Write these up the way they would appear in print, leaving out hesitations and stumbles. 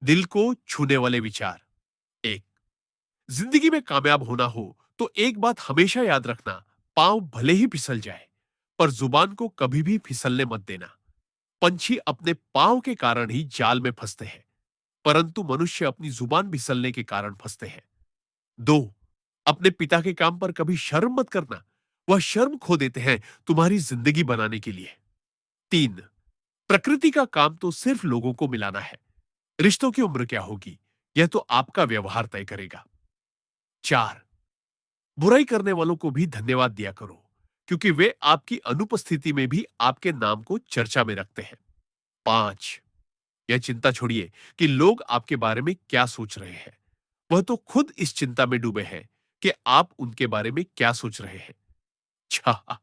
दिल को छूने वाले विचार। एक, जिंदगी में कामयाब होना हो तो एक बात हमेशा याद रखना, पांव भले ही फिसल जाए पर जुबान को कभी भी फिसलने मत देना। पंछी अपने पांव के कारण ही जाल में फंसते हैं, परंतु मनुष्य अपनी जुबान फिसलने के कारण फंसते हैं। दो, अपने पिता के काम पर कभी शर्म मत करना, वह शर्म खो देते हैं तुम्हारी जिंदगी बनाने के लिए। तीन, प्रकृति का काम तो सिर्फ लोगों को मिलाना है, रिश्तों की उम्र क्या होगी यह तो आपका व्यवहार तय करेगा। चार, बुराई करने वालों को भी धन्यवाद दिया करो, क्योंकि वे आपकी अनुपस्थिति में भी आपके नाम को चर्चा में रखते हैं। पांच, यह चिंता छोड़िए कि लोग आपके बारे में क्या सोच रहे हैं, वह तो खुद इस चिंता में डूबे हैं कि आप उनके बारे में क्या सोच रहे हैं। छह,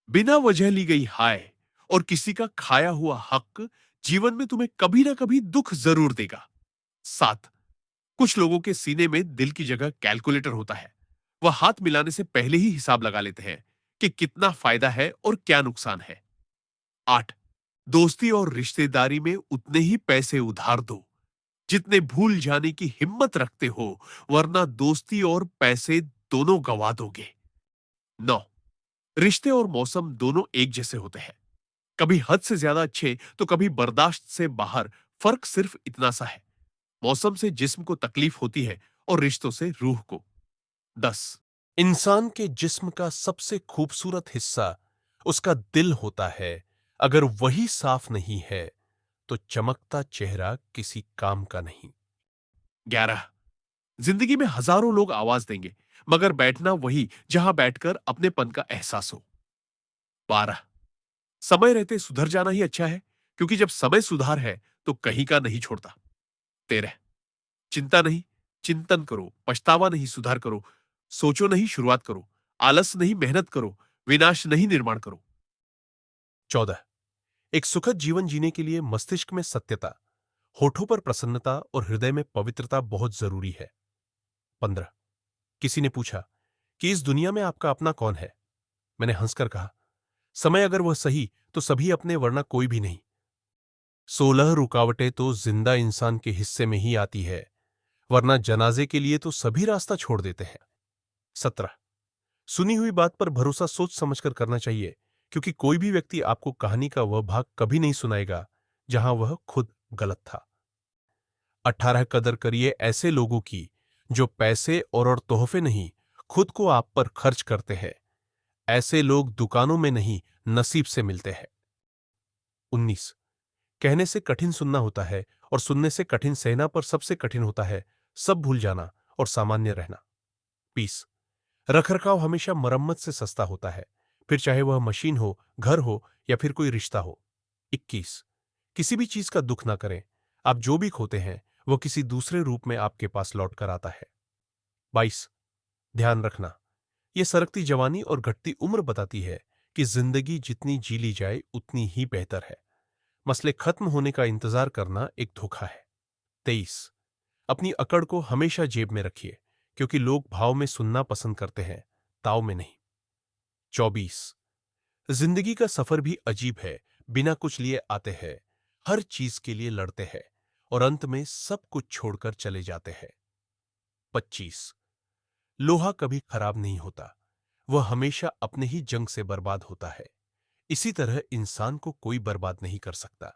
बिना वजह ली गई हाय और किसी का खाया हुआ हक जीवन में तुम्हें कभी ना कभी दुख जरूर देगा। सात, कुछ लोगों के सीने में दिल की जगह कैलकुलेटर होता है, वह हाथ मिलाने से पहले ही हिसाब लगा लेते हैं कि कितना फायदा है और क्या नुकसान है। आठ, दोस्ती और रिश्तेदारी में उतने ही पैसे उधार दो जितने भूल जाने की हिम्मत रखते हो, वरना दोस्ती और पैसे दोनों गवा दोगे। नौ, रिश्ते और मौसम दोनों एक जैसे होते हैं, कभी हद से ज्यादा अच्छे तो कभी बर्दाश्त से बाहर। फर्क सिर्फ इतना सा है, मौसम से जिस्म को तकलीफ होती है और रिश्तों से रूह को। 10, इंसान के जिस्म का सबसे खूबसूरत हिस्सा उसका दिल होता है। अगर वही साफ नहीं है तो चमकता चेहरा किसी काम का नहीं। 11, जिंदगी में हजारों लोग आवाज देंगे, मगर बैठना वही जहां बैठकर अपनेपन का एहसास हो। 12, समय रहते सुधर जाना ही अच्छा है, क्योंकि जब समय सुधार है तो कहीं का नहीं छोड़ता। 13, चिंता नहीं, चिंतन करो, पछतावा नहीं, सुधार करो, सोचो नहीं, शुरुआत करो, आलस नहीं, मेहनत करो, विनाश नहीं, निर्माण करो। 14, एक सुखद जीवन जीने के लिए मस्तिष्क में सत्यता, होठों पर प्रसन्नता और हृदय में पवित्रता बहुत जरूरी है। 15, किसी ने पूछा कि इस दुनिया में आपका अपना कौन है। मैंने हंसकर कहा, समय अगर वह सही तो सभी अपने, वरना कोई भी नहीं। 16 रुकावटें तो जिंदा इंसान के हिस्से में ही आती है, वरना जनाजे के लिए तो सभी रास्ता छोड़ देते हैं। 17, सुनी हुई बात पर भरोसा सोच समझकर करना चाहिए, क्योंकि कोई भी व्यक्ति आपको कहानी का वह भाग कभी नहीं सुनाएगा जहां वह खुद गलत था। 18, कदर करिए ऐसे लोगों की जो पैसे और तोहफे नहीं, खुद को आप पर खर्च करते हैं। ऐसे लोग दुकानों में नहीं, नसीब से मिलते हैं। 19, कहने से कठिन सुनना होता है और सुनने से कठिन सहना, पर सबसे कठिन होता है सब भूल जाना और सामान्य रहना। 20, रखरखाव हमेशा मरम्मत से सस्ता होता है, फिर चाहे वह मशीन हो, घर हो या फिर कोई रिश्ता हो। 21, किसी भी चीज का दुख ना करें, आप जो भी खोते हैं वो किसी दूसरे रूप में आपके पास लौट कर आता है। 22, ध्यान रखना, यह सरकती जवानी और घटती उम्र बताती है कि जिंदगी जितनी जी ली जाए उतनी ही बेहतर है। मसले खत्म होने का इंतजार करना एक धोखा है। 23, अपनी अकड़ को हमेशा जेब में रखिए, क्योंकि लोग भाव में सुनना पसंद करते हैं, ताव में नहीं। 24, जिंदगी का सफर भी अजीब है, बिना कुछ लिए आते हैं, हर चीज के लिए लड़ते हैं और अंत में सब कुछ छोड़कर चले जाते हैं। 25, लोहा कभी खराब नहीं होता, वह हमेशा अपने ही जंग से बर्बाद होता है। इसी तरह इंसान को कोई बर्बाद नहीं कर सकता,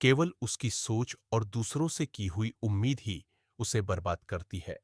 केवल उसकी सोच और दूसरों से की हुई उम्मीद ही उसे बर्बाद करती है।